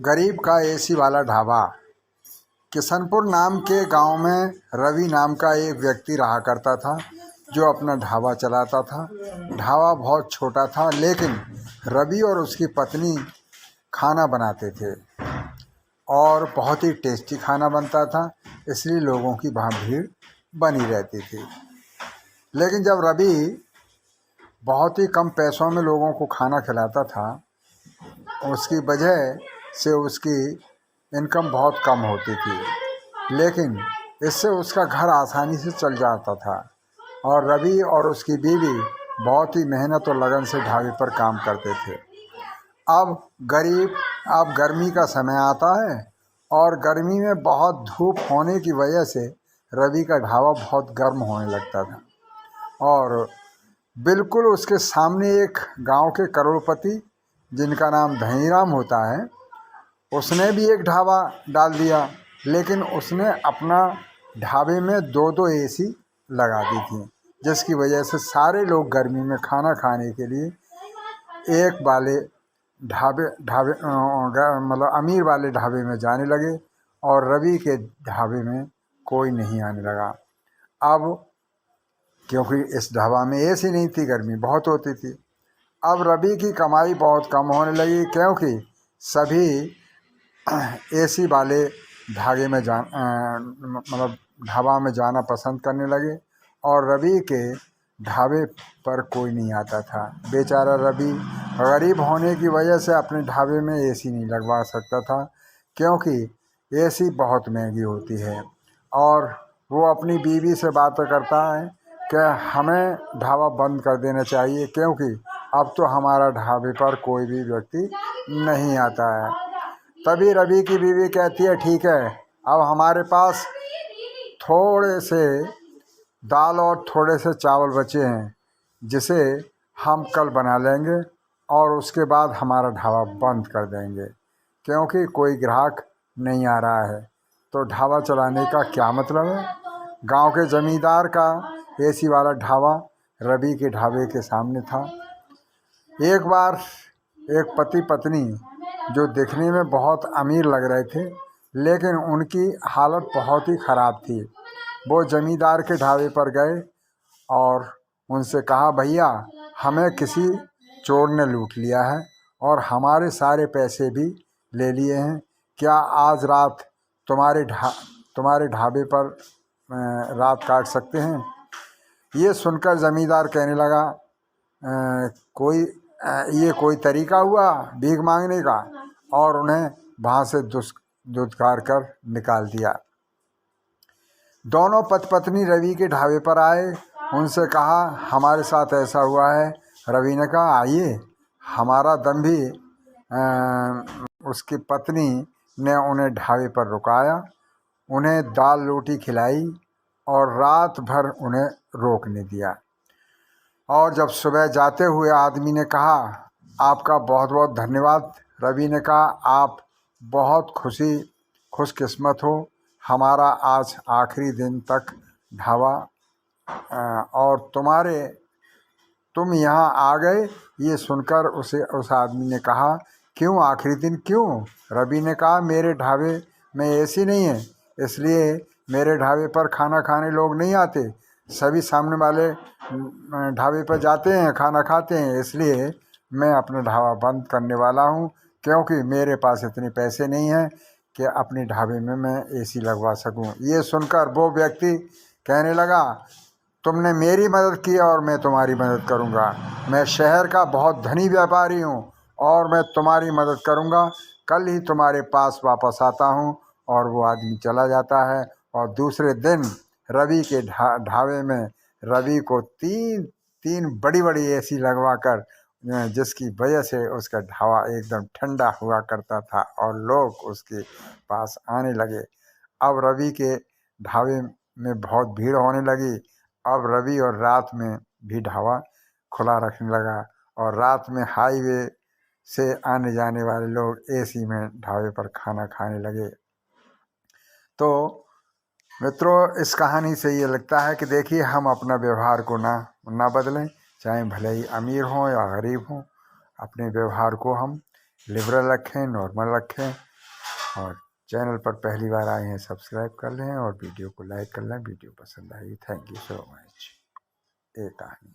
गरीब का एसी वाला ढाबा। किशनपुर नाम के गांव में रवि नाम का एक व्यक्ति रहा करता था, जो अपना ढाबा चलाता था। ढाबा बहुत छोटा था, लेकिन रवि और उसकी पत्नी खाना बनाते थे और बहुत ही टेस्टी खाना बनता था, इसलिए लोगों की वहाँ भीड़ बनी रहती थी। लेकिन जब रवि बहुत ही कम पैसों में लोगों को खाना खिलाता था, उसकी वजह से उसकी इनकम बहुत कम होती थी, लेकिन इससे उसका घर आसानी से चल जाता था। और रवि और उसकी बीवी बहुत ही मेहनत और लगन से ढाबे पर काम करते थे। अब गर्मी का समय आता है और गर्मी में बहुत धूप होने की वजह से रवि का ढाबा बहुत गर्म होने लगता था। और बिल्कुल उसके सामने एक गांव के करोड़पति, जिनका नाम धनीराम होता है, उसने भी एक ढाबा डाल दिया। लेकिन उसने अपना ढाबे में दो दो एसी लगा दी थी, जिसकी वजह से सारे लोग गर्मी में खाना खाने के लिए एक वाले ढाबे ढाबे मतलब अमीर वाले ढाबे में जाने लगे और रवि के ढाबे में कोई नहीं आने लगा। अब क्योंकि इस ढाबा में एसी नहीं थी, गर्मी बहुत होती थी। अब रवि की कमाई बहुत कम होने लगी, क्योंकि सभी एसी वाले ढाबे में मतलब ढाबा में जाना पसंद करने लगे और रवि के ढाबे पर कोई नहीं आता था। बेचारा रवि गरीब होने की वजह से अपने ढाबे में एसी नहीं लगवा सकता था, क्योंकि एसी बहुत महंगी होती है। और वो अपनी बीवी से बातें करता है कि हमें ढाबा बंद कर देना चाहिए, क्योंकि अब तो हमारा ढाबे पर कोई भी व्यक्ति नहीं आता है। तभी रवि की बीवी कहती है, ठीक है, अब हमारे पास थोड़े से दाल और थोड़े से चावल बचे हैं, जिसे हम कल बना लेंगे और उसके बाद हमारा ढाबा बंद कर देंगे, क्योंकि कोई ग्राहक नहीं आ रहा है। तो ढाबा चलाने का क्या मतलब है। गांव के जमींदार का एसी वाला ढाबा रवि के ढाबे के सामने था। एक बार एक पति पत्नी, जो दिखने में बहुत अमीर लग रहे थे, लेकिन उनकी हालत बहुत ही ख़राब थी, वो जमींदार के ढाबे पर गए और उनसे कहा, भैया, हमें किसी चोर ने लूट लिया है और हमारे सारे पैसे भी ले लिए हैं। क्या आज रात तुम्हारे ढाबे पर रात काट सकते हैं। ये सुनकर जमींदार कहने लगा, ये कोई तरीका हुआ भीख मांगने का, और उन्हें वहाँ से दुत्कार कर निकाल दिया। दोनों पति पत्नी रवि के ढाबे पर आए, उनसे कहा, हमारे साथ ऐसा हुआ है। रवि ने कहा, आइए, हमारा दम भी। उसकी पत्नी ने उन्हें ढाबे पर रुकाया, उन्हें दाल रोटी खिलाई और रात भर उन्हें रोक नहीं दिया। और जब सुबह जाते हुए आदमी ने कहा, आपका बहुत बहुत धन्यवाद। रवि ने कहा, आप बहुत खुशकिस्मत हो, हमारा आज आखिरी दिन तक ढाबा और तुम यहाँ आ गए। ये सुनकर उस आदमी ने कहा, क्यों आखिरी दिन क्यों। रवि ने कहा, मेरे ढाबे में एसी नहीं है, इसलिए मेरे ढाबे पर खाना खाने लोग नहीं आते, सभी सामने वाले ढाबे पर जाते हैं, खाना खाते हैं, इसलिए मैं अपना ढाबा बंद करने वाला हूँ, क्योंकि मेरे पास इतने पैसे नहीं हैं कि अपने ढाबे में मैं एसी लगवा सकूँ। ये सुनकर वो व्यक्ति कहने लगा, तुमने मेरी मदद की और मैं तुम्हारी मदद करूँगा। मैं शहर का बहुत धनी व्यापारी हूँ और मैं तुम्हारी मदद करूँगा। कल ही तुम्हारे पास वापस आता हूँ। और वो आदमी चला जाता है और दूसरे दिन रवि के ढाबे में रवि को तीन बड़ी बड़ी एसी लगवा कर, जिसकी वजह से उसका ढाबा एकदम ठंडा हुआ करता था और लोग उसके पास आने लगे। अब रवि के ढाबे में बहुत भीड़ होने लगी। अब रवि और रात में भी ढाबा खुला रखने लगा और रात में हाईवे से आने जाने वाले लोग एसी में ढाबे पर खाना खाने लगे। तो मित्रों, इस कहानी से ये लगता है कि देखिए, हम अपना व्यवहार को ना बदलें, चाहे भले ही अमीर हों या गरीब हों। अपने व्यवहार को हम लिबरल रखें, नॉर्मल रखें, और चैनल पर पहली बार आए हैं सब्सक्राइब कर लें और वीडियो को लाइक कर लें। वीडियो पसंद आई, थैंक यू सो मच। एक कहानी